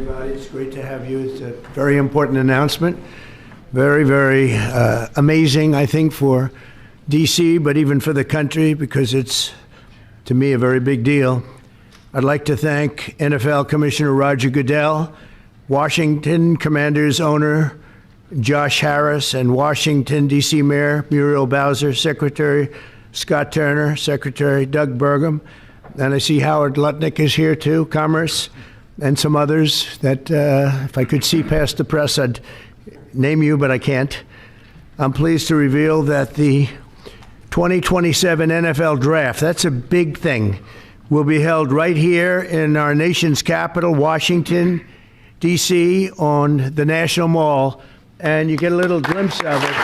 everybody. It's great to have you. It's a very important announcement. Very, very amazing, I think, for D.C., but even for the country, because it's, to me, a very big deal. I'd like to thank NFL Commissioner Roger Goodell, Washington Commanders owner Josh Harris, and Washington, D.C. Mayor Muriel Bowser, Secretary Scott Turner, Secretary Doug Burgum, and I see Howard Lutnick is here too, Commerce, and some others that if I could see past the press, I'd name you, but I can't. I'm pleased to reveal that the 2027 NFL Draft, that's a big thing, will be held right here in our nation's capital, Washington, D.C., on the National Mall, and you get a little glimpse of it.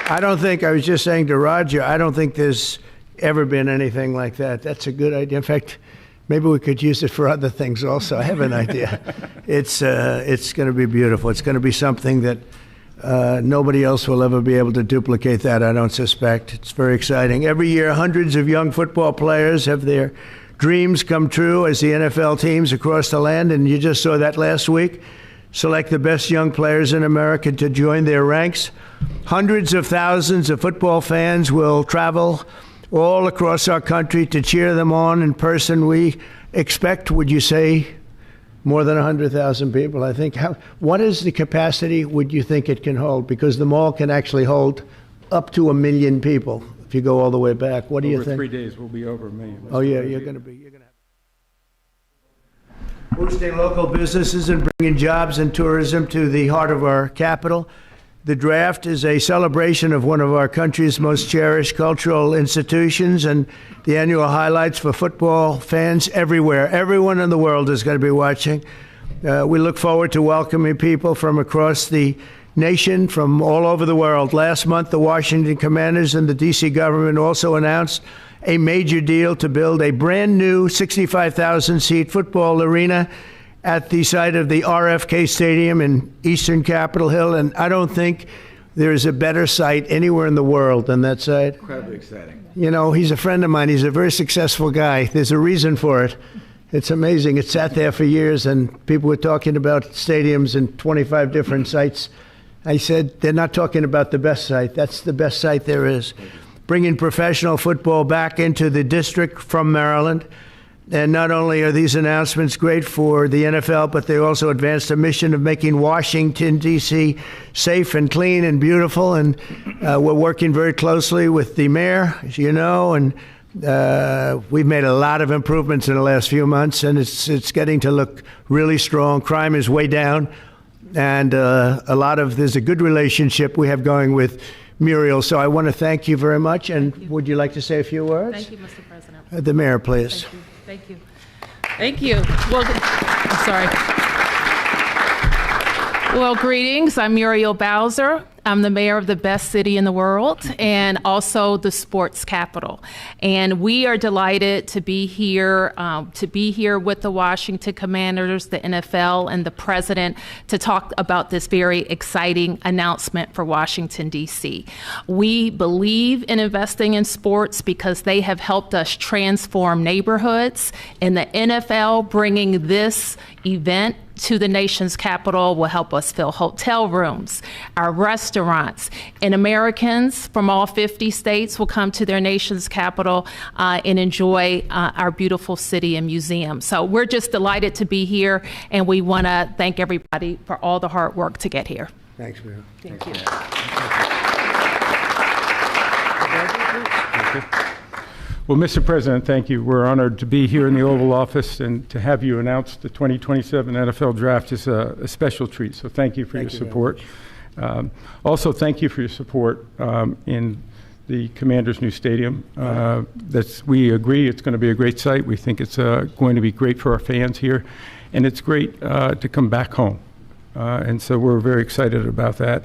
I was just saying to Roger, I don't think there's ever been anything like that. That's a good idea. In fact, maybe we could use it for other things also. I have an idea. It's going to be beautiful. It's going to be something that nobody else will ever be able to duplicate that, I don't suspect. It's very exciting. Every year, hundreds of young football players have their dreams come true as the NFL teams across the land, and you just saw that last week, select the best young players in America to join their ranks. Hundreds of thousands of football fans will travel all across our country to cheer them on in person. We expect, would you say, more than 100,000 people, I think. What is the capacity would you think it can hold? Because the mall can actually hold up to 1 million people if you go all the way back. What do you think? Over 3 days, we'll be over 1 million. Oh, yeah, you're going to have boosting local businesses and bringing jobs and tourism to the heart of our capital. The draft is a celebration of one of our country's most cherished cultural institutions and the annual highlights for football fans everywhere. Everyone in the world is going to be watching. We look forward to welcoming people from across the nation, from all over the world. Last month, the Washington Commanders and the D.C. government also announced a major deal to build a brand new 65,000-seat football arena at the site of the RFK Stadium in eastern Capitol Hill, and I don't think there is a better site anywhere in the world than that site. Incredibly exciting. You know, he's a friend of mine. He's a very successful guy. There's a reason for it. It's amazing. It sat there for years, and people were talking about stadiums in 25 different sites. I said, they're not talking about the best site. That's the best site there is. Bringing professional football back into the district from Maryland. And not only are these announcements great for the NFL, but they also advance the mission of making Washington, D.C. safe and clean and beautiful. And we're working very closely with the mayor, as you know, and we've made a lot of improvements in the last few months, and it's getting to look really strong. Crime is way down, and there's a good relationship we have going with Muriel. So I want to thank you very much. And would you like to say a few words? Thank you, Mr. President. The mayor, please. Thank you. Thank you. Well, I'm sorry. Well, greetings. I'm Muriel Bowser. I'm the mayor of the best city in the world and also the sports capital. And we are delighted to be here with the Washington Commanders, the NFL, and the president to talk about this very exciting announcement for Washington, D.C. We believe in investing in sports because they have helped us transform neighborhoods, and the NFL bringing this event to the nation's capital will help us fill hotel rooms, our restaurants, and Americans from all 50 states will come to their nation's capital and enjoy our beautiful city and museum. So we're just delighted to be here, and we want to thank everybody for all the hard work to get here. Thanks, Mayor. Thank you. Well, Mr. President, thank you. We're honored to be here in the Oval Office, and to have you announce the 2027 NFL Draft is a special treat. So thank you for your support. Also, thank you for your support in the Commanders' new stadium. We agree it's going to be a great site. We think it's going to be great for our fans here, and it's great to come back home. And so we're very excited about that.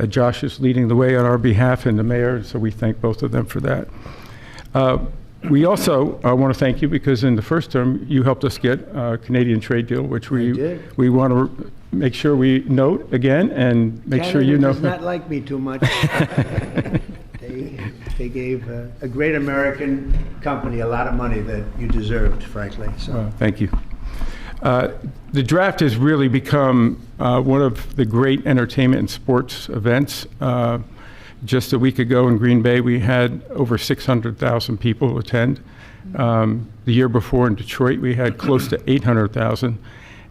Josh is leading the way on our behalf, and the mayor, so we thank both of them for that. We also want to thank you because in the first term you helped us get a Canadian trade deal, which we want to make sure we note again and make sure you know. Canada does not like me too much. they gave a great American company a lot of money that you deserved, frankly. So. Thank you. The draft has really become one of the great entertainment and sports events. Just a week ago in Green Bay, we had over 600,000 people attend. The year before in Detroit, we had close to 800,000.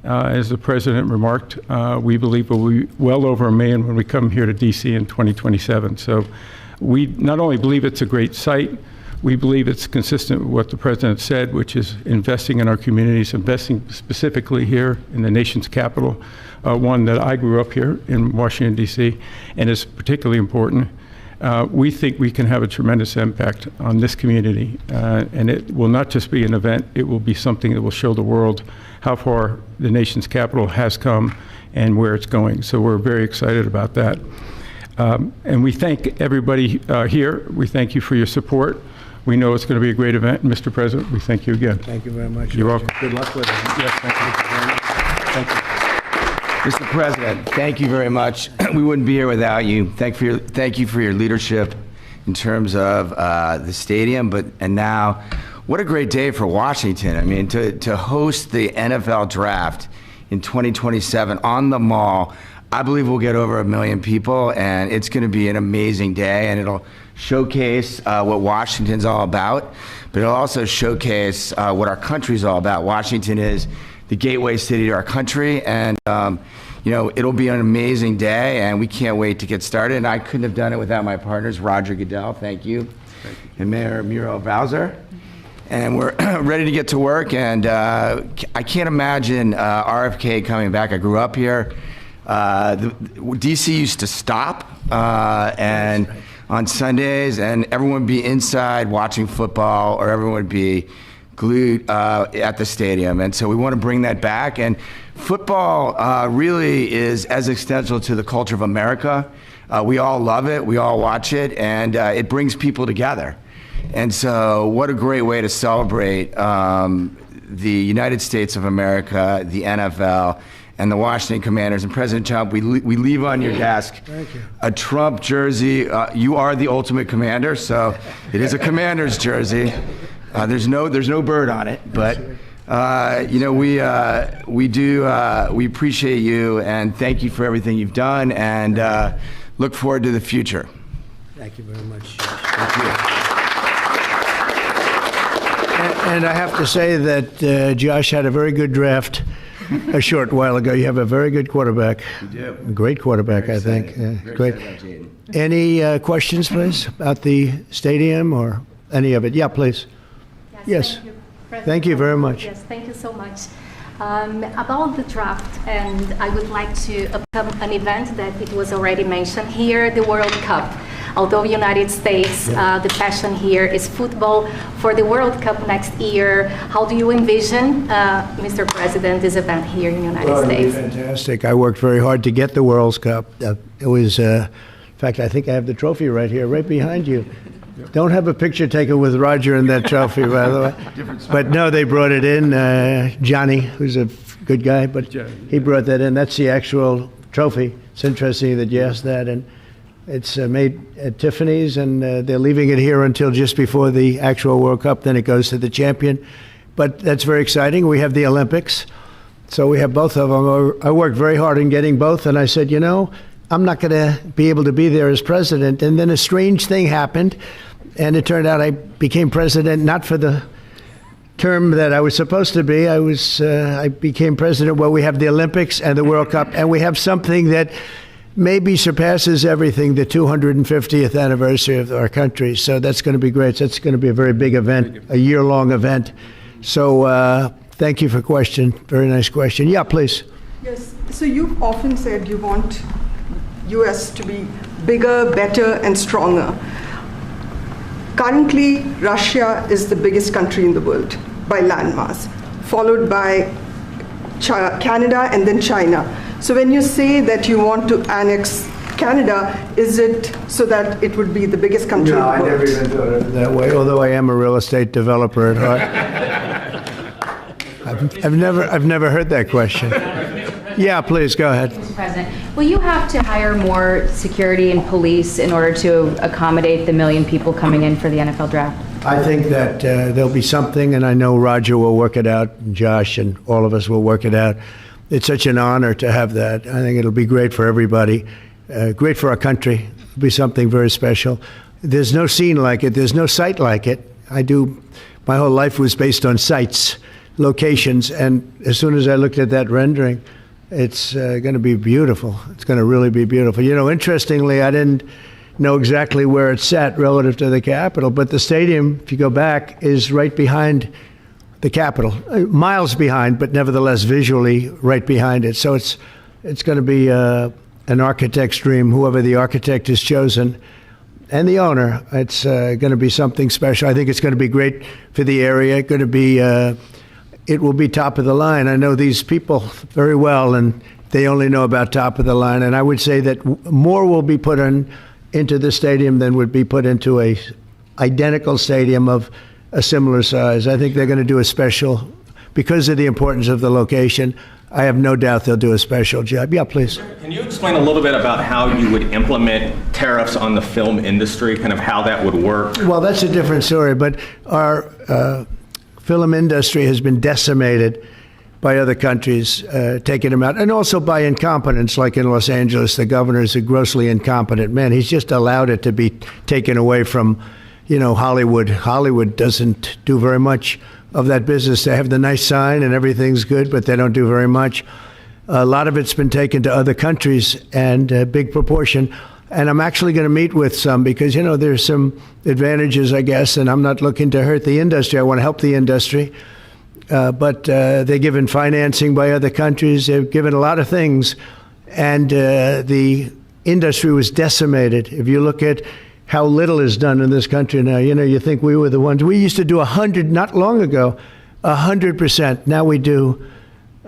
As the president remarked, we believe we'll be well over 1 million when we come here to DC in 2027. So we not only believe it's a great site, we believe it's consistent with what the president said, which is investing in our communities, investing specifically here in the nation's capital, one that I grew up here in Washington, D.C., and is particularly important. We think we can have a tremendous impact on this community, and it will not just be an event, it will be something that will show the world how far the nation's capital has come and where it's going. So we're very excited about that. And we thank everybody here. We thank you for your support. We know it's going to be a great event. Mr. President, we thank you again. Thank you very much. You're welcome. Good luck with it. Yes, thank you very much. Thank you. Mr. President, thank you very much. We wouldn't be here without you. Thank you for your leadership in terms of the stadium, and now, what a great day for Washington. I mean, to host the NFL draft in 2027 on the Mall. I believe we'll get over 1 million people, and it's going to be an amazing day, and it'll showcase what Washington's all about, but it'll also showcase what our country's all about. Washington is the gateway city to our country, and it'll be an amazing day, and we can't wait to get started. And I couldn't have done it without my partners, Roger Goodell, thank you, and Mayor Muriel Bowser. And we're ready to get to work, and I can't imagine RFK coming back. I grew up here. DC used to stop, and on Sundays, and everyone would be inside watching football, or everyone would be glued at the stadium. And so we want to bring that back. And football really is as essential to the culture of America. We all love it, we all watch it, and it brings people together. And so what a great way to celebrate the United States of America, the NFL, and the Washington Commanders. And President Trump, we leave on your desk a Trump jersey. You are the ultimate commander, so it is a Commander's jersey. There's no bird on it, but we appreciate you, and thank you for everything you've done, and look forward to the future. Thank you very much. Thank you. And I have to say that Josh had a very good draft a short while ago. You have a very good quarterback. You do. A great quarterback, Very I think. excited. Very Great. excited about Jaden. Any questions, please, about the stadium or any of it? Yeah, please. Yes. Thank you, President. Thank you very much. Yes, thank you so much. About the draft, and I would like to upcome an event that it was already mentioned here, the World Cup. Although United States, the passion here is football. For the World Cup next year, how do you envision, Mr. President, this event here in the United States? It'll be fantastic. I worked very hard to get the World Cup. It was, in fact, I think I have the trophy right here, right behind you. Don't have a picture taken with Roger and that trophy, by the way. But no, they brought it in. Johnny, who's a good guy, but he brought that in. That's the actual trophy. It's interesting that you asked that. And it's made at Tiffany's, and they're leaving it here until just before the actual World Cup. Then it goes to the champion. But that's very exciting. We have the Olympics. So we have both of them. I worked very hard in getting both, and I said, I'm not going to be able to be there as president. And then a strange thing happened, and it turned out I became president not for the term that I was supposed to be. I became president while we have the Olympics and the World Cup, and we have something that maybe surpasses everything, the 250th anniversary of our country. So that's going to be great. That's going to be a very big event, a year-long event. So thank you for the question. Very nice question. Yeah, please. Yes. So you've often said you want U.S. to be bigger, better, and stronger. Currently, Russia is the biggest country in the world by landmass, followed by Canada and then China. So when you say that you want to annex Canada, is it so that it would be the biggest country in the world? No, I never even thought of it that way, although I am a real estate developer at heart. I've never heard that question. Yeah, please, go ahead. Mr. President, will you have to hire more security and police in order to accommodate the million people coming in for the NFL draft? I think that there'll be something, and I know Roger will work it out, and Josh and all of us will work it out. It's such an honor to have that. I think it'll be great for everybody, great for our country. It'll be something very special. There's no scene like it. There's no site like it. My whole life was based on sites, locations, and as soon as I looked at that rendering, it's going to be beautiful. It's going to really be beautiful. You know, interestingly, I didn't know exactly where it sat relative to the Capitol, but the stadium, if you go back, is right behind the Capitol, miles behind, but nevertheless visually right behind it. So it's going to be an architect's dream, whoever the architect is chosen, and the owner. It's going to be something special. I think it's going to be great for the area. Going to be, it will be top of the line. I know these people very well, and they only know about top of the line. And I would say that more will be put into the stadium than would be put into a identical stadium of a similar size. I think they're going to do a special, because of the importance of the location. I have no doubt they'll do a special job. Yeah, please. Can you explain a little bit about how you would implement tariffs on the film industry, kind of how that would work? Well, that's a different story, but our film industry has been decimated by other countries taking them out, and also by incompetence, like in Los Angeles. The governor is a grossly incompetent man. He's just allowed it to be taken away from, Hollywood. Hollywood doesn't do very much of that business. They have the nice sign and everything's good, but they don't do very much. A lot of it's been taken to other countries, and a big proportion. And I'm actually going to meet with some because, there's some advantages, I guess, and I'm not looking to hurt the industry. I want to help the industry. But they're given financing by other countries. They've given a lot of things. And the industry was decimated. If you look at how little is done in this country now, you think we were the ones. We used to do 100, not long ago, 100%. Now we do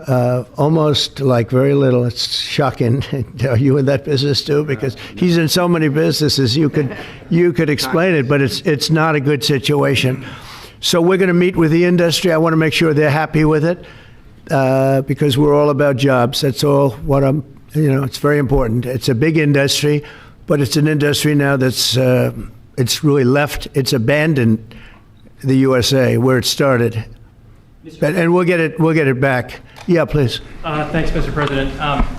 almost like very little. It's shocking. Are you in that business too? Because he's in so many businesses. You could explain it, but it's not a good situation. So we're going to meet with the industry. I want to make sure they're happy with it because we're all about jobs. That's all what it's very important. It's a big industry, but it's an industry now that's, it's really left, it's abandoned the USA where it started. And we'll get it back. Yeah, please. Thanks, Mr. President.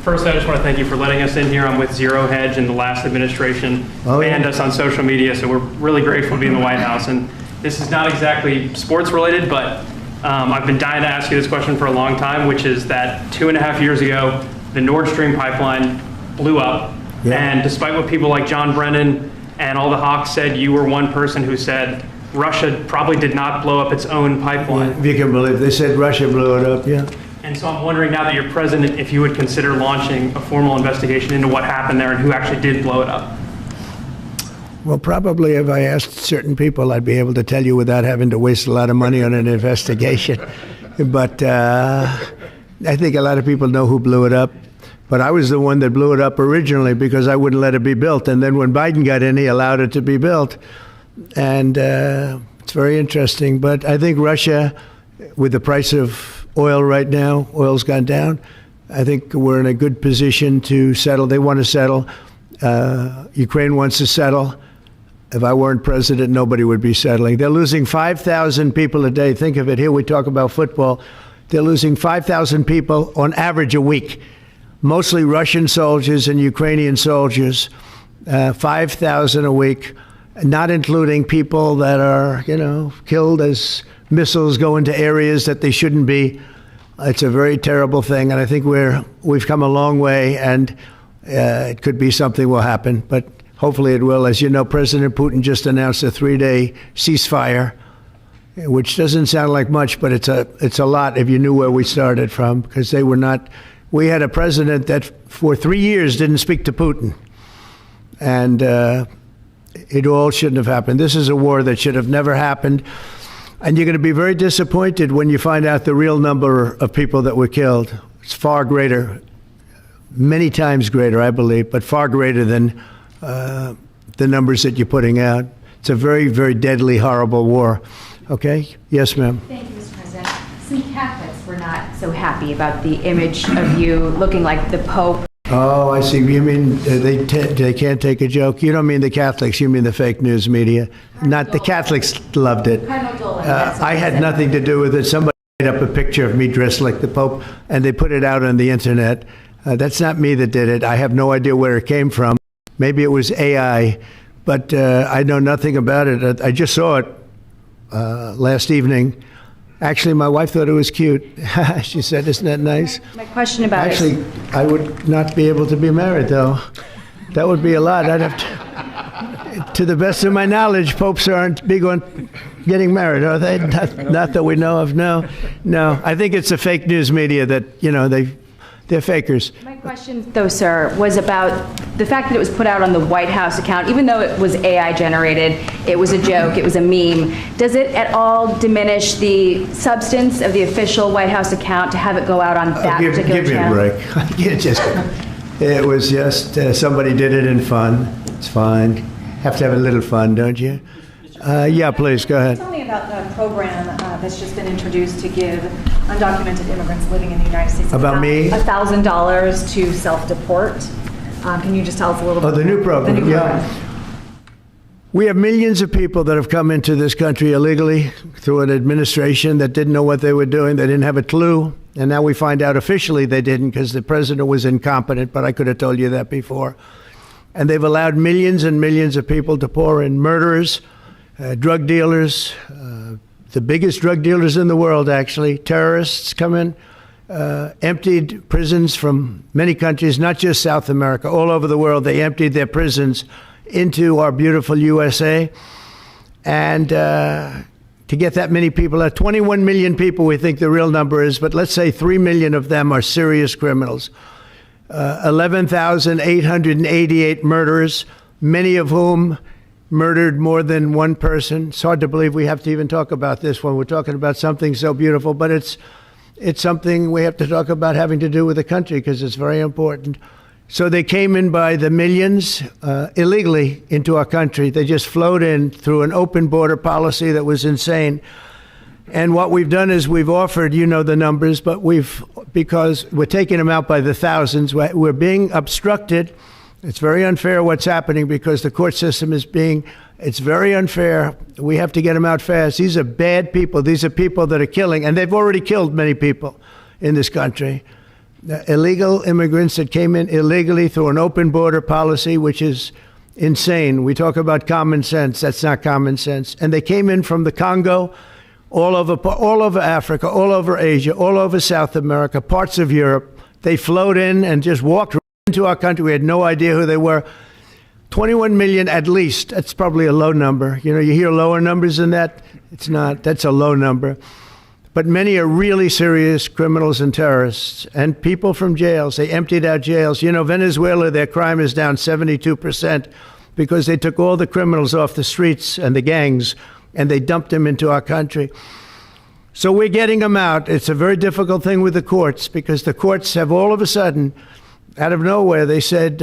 First, I just want to thank you for letting us in here. I'm with Zero Hedge, and the last administration banned us on social media, so we're really grateful to be in the White House. And this is not exactly sports related, but I've been dying to ask you this question for a long time, which is that 2.5 years ago, the Nord Stream pipeline blew up. Yeah. And despite what people like John Brennan and all the hawks said, you were one person who said Russia probably did not blow up its own pipeline. If you can believe, they said Russia blew it up, yeah. And so I'm wondering now that you're president, if you would consider launching a formal investigation into what happened there and who actually did blow it up. Well, probably if I asked certain people, I'd be able to tell you without having to waste a lot of money on an investigation. But I think a lot of people know who blew it up. But I was the one that blew it up originally because I wouldn't let it be built. And then when Biden got in, he allowed it to be built. And it's very interesting. But I think Russia, with the price of oil right now, oil's gone down. I think we're in a good position to settle. They want to settle. Ukraine wants to settle. If I weren't president, nobody would be settling. They're losing 5,000 people a day. Think of it. Here we talk about football. They're losing 5,000 people on average a week. Mostly Russian soldiers and Ukrainian soldiers, 5,000 a week, not including people that are, killed as missiles go into areas that they shouldn't be. It's a very terrible thing, and I think we've come a long way, and it could be something will happen, but hopefully it will. As you know, President Putin just announced a 3-day ceasefire, which doesn't sound like much, but it's a lot if you knew where we started from, because they were not. We had a president that for 3 years didn't speak to Putin, and it all shouldn't have happened. This is a war that should have never happened, and you're going to be very disappointed when you find out the real number of people that were killed. It's far greater, many times greater, I believe, but far greater than the numbers that you're putting out. It's a very, very deadly, horrible war. Okay? Yes, ma'am. Thank you, Mr. President. Some Catholics were not so happy about the image of you looking like the Pope. Oh, I see. You mean they can't take a joke? You don't mean the Catholics, you mean the fake news media. Not the Catholics loved it. I had nothing to do with it. Somebody made up a picture of me dressed like the Pope, and they put it out on the internet. That's not me that did it. I have no idea where it came from. Maybe it was AI, but I know nothing about it. I just saw it last evening. Actually, my wife thought it was cute. She said, "Isn't that nice?" My question about Actually, I would not be able to be married, though. That would be a lot. I'd have to the best of my knowledge, popes aren't big on getting married, are they? Not that we know of, no. No, I think it's the fake news media that, they're fakers. My question, though, sir, was about the fact that it was put out on the White House account. Even though it was AI generated, it was a joke, it was a meme. Does it at all diminish the substance of the official White House account to have it go out on that particular channel? Give me a break. It was just somebody did it in fun. It's fine. Have to have a little fun, don't you? Yeah, please, go ahead. Tell me about the program that's just been introduced to give undocumented immigrants living in the United States About me? $1,000 to self-deport. Can you just tell us a little bit? Oh, the new program, The new yeah. program. We have millions of people that have come into this country illegally through an administration that didn't know what they were doing. They didn't have a clue. And now we find out officially they didn't because the president was incompetent, but I could have told you that before. And they've allowed millions and millions of people to pour in. Murderers, drug dealers, the biggest drug dealers in the world, actually. Terrorists come in, emptied prisons from many countries, not just South America, all over the world. They emptied their prisons into our beautiful USA. And to get that many people, 21 million people we think the real number is, but let's say 3 million of them are serious criminals. 11,888 murderers, many of whom murdered more than one person. It's hard to believe we have to even talk about this when we're talking about something so beautiful, but it's something we have to talk about having to do with the country because it's very important. So they came in by the millions illegally into our country. They just flowed in through an open border policy that was insane. And what we've done is we've offered, you know the numbers, but because we're taking them out by the thousands, we're being obstructed. It's very unfair what's happening because the court system it's very unfair. We have to get them out fast. These are bad people. These are people that are killing, and they've already killed many people in this country. Illegal immigrants that came in illegally through an open border policy, which is insane. We talk about common sense. That's not common sense. And they came in from the Congo, all over Africa, all over Asia, all over South America, parts of Europe. They flowed in and just walked into our country. We had no idea who they were. 21 million at least. That's probably a low number. You hear lower numbers than that. It's not. That's a low number. But many are really serious criminals and terrorists and people from jails. They emptied out jails. Venezuela, their crime is down 72% because they took all the criminals off the streets and the gangs and they dumped them into our country. So we're getting them out. It's a very difficult thing with the courts because the courts have all of a sudden, out of nowhere, they said,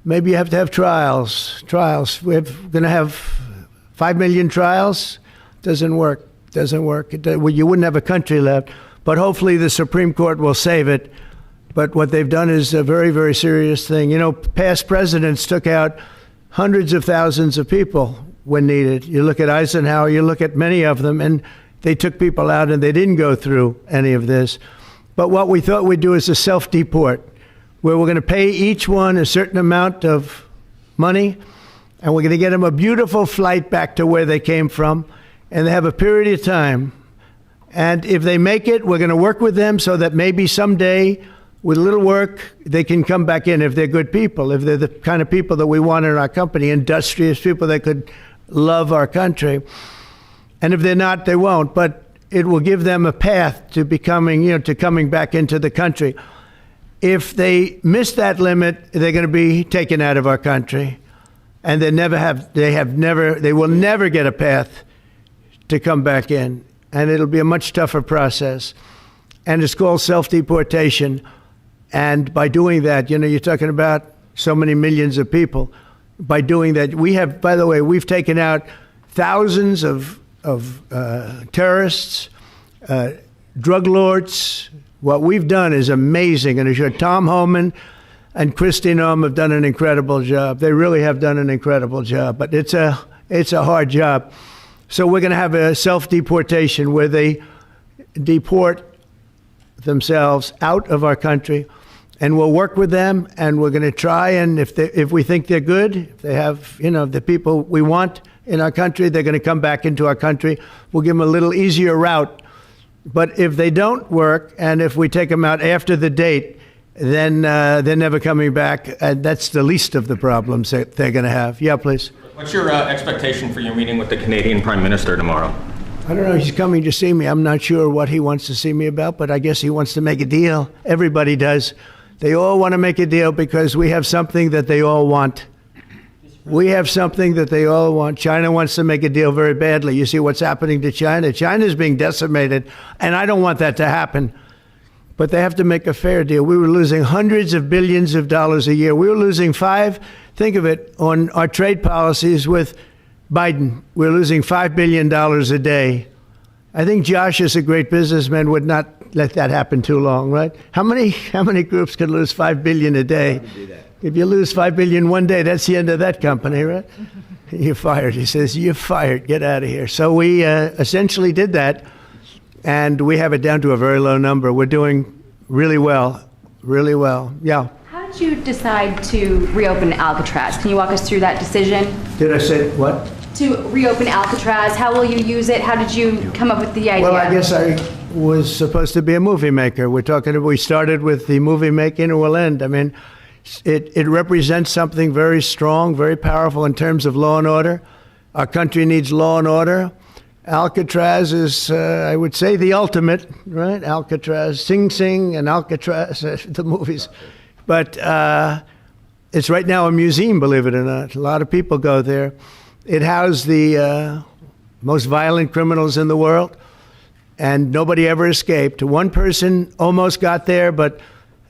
maybe you have to have trials. We're going to have 5 million trials. Doesn't work. You wouldn't have a country left. But hopefully the Supreme Court will save it. But what they've done is a very, very serious thing. Past presidents took out hundreds of thousands of people when needed. You look at Eisenhower, you look at many of them, and they took people out and they didn't go through any of this. But what we thought we'd do is a self-deport, where we're going to pay each one a certain amount of money, and we're going to get them a beautiful flight back to where they came from, and they have a period of time. And if they make it, we're going to work with them so that maybe someday, with a little work, they can come back in if they're good people, if they're the kind of people that we want in our company, industrious people that could love our country. And if they're not, they won't. But it will give them a path to becoming, to coming back into the country. If they miss that limit, they're going to be taken out of our country, and they will never get a path to come back in, and it'll be a much tougher process. And it's called self-deportation. And by doing that, you're talking about so many millions of people. By doing that, we've taken out thousands of terrorists, drug lords. What we've done is amazing, and I'm sure Tom Homan and Kristi Noem have done an incredible job. They really have done an incredible job, but it's a hard job. So we're going to have a self-deportation where they deport themselves out of our country, and we'll work with them, and we're going to try, and if we think they're good, if they have, the people we want in our country, they're going to come back into our country. We'll give them a little easier route. But if they don't work, and if we take them out after the date, then they're never coming back. And that's the least of the problems that they're going to have. Yeah, please. What's your expectation for your meeting with the Canadian Prime Minister tomorrow? I don't know. He's coming to see me. I'm not sure what he wants to see me about, but I guess he wants to make a deal. Everybody does. They all want to make a deal because we have something that they all want. We have something that they all want. China wants to make a deal very badly. You see what's happening to China? China's being decimated, and I don't want that to happen. But they have to make a fair deal. We were losing hundreds of billions of dollars a year. We were losing think of it, on our trade policies with Biden. We're losing $5 billion a day. I think Josh, as a great businessman, would not let that happen too long, right? How many groups could lose $5 billion a day? If you lose $5 billion one day, that's the end of that company, right? You're fired. He says, you're fired. Get out of here. So we essentially did that, and we have it down to a very low number. We're doing really well, really well. Yeah. How did you decide to reopen Alcatraz? Can you walk us through that decision? Did I say what? To reopen Alcatraz, how will you use it? How did you come up with the idea? Well, I guess I was supposed to be a movie maker. We started with the movie making, and we'll end. I mean, it represents something very strong, very powerful in terms of law and order. Our country needs law and order. Alcatraz is, I would say, the ultimate, right? Alcatraz, Sing Sing and Alcatraz, the movies. But it's right now a museum, believe it or not. A lot of people go there. It housed the most violent criminals in the world, and nobody ever escaped. One person almost got there, but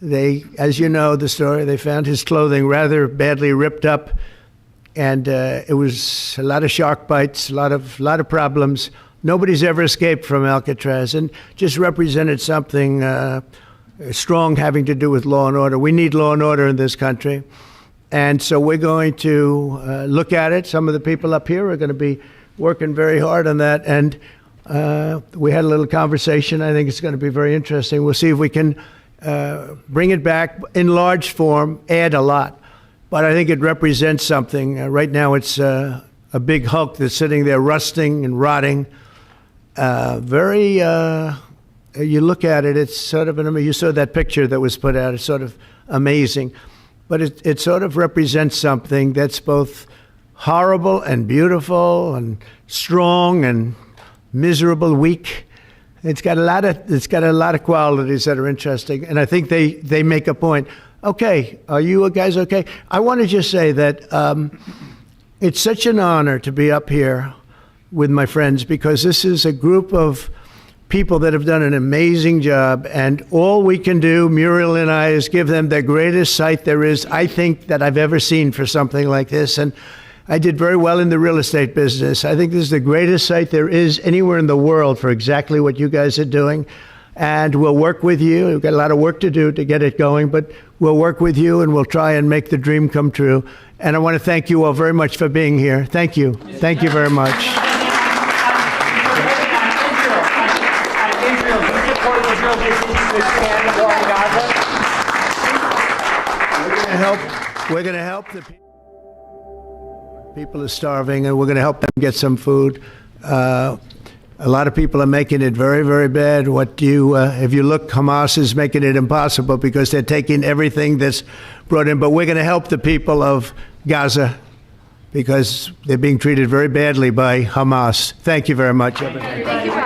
they, as you know the story, they found his clothing rather badly ripped up, and it was a lot of shark bites, a lot of problems. Nobody's ever escaped from Alcatraz, and just represented something strong having to do with law and order. We need law and order in this country. And so we're going to look at it. Some of the people up here are going to be working very hard on that. And we had a little conversation. I think it's going to be very interesting. We'll see if we can bring it back in large form, add a lot. But I think it represents something. Right now it's a big hulk that's sitting there rusting and rotting. You look at it, it's sort of, you saw that picture that was put out. It's sort of amazing. But it sort of represents something that's both horrible and beautiful and strong and miserable, weak. It's got a lot of qualities that are interesting, and I think they make a point. Okay, are you guys okay? I want to just say that it's such an honor to be up here with my friends, because this is a group of people that have done an amazing job, and all we can do, Muriel and I, is give them the greatest sight there is, I think, that I've ever seen for something like this. And I did very well in the real estate business. I think this is the greatest site there is anywhere in the world for exactly what you guys are doing. And we'll work with you. We've got a lot of work to do to get it going, but we'll work with you, and we'll try and make the dream come true. And I want to thank you all very much for being here. Thank you. Thank you very much. We're going to help the people are starving, and we're going to help them get some food. A lot of people are making it very, very bad. If you look, Hamas is making it impossible because they're taking everything that's brought in. But we're going to help the people of Gaza because they're being treated very badly by Hamas. Thank you very much. Thank you.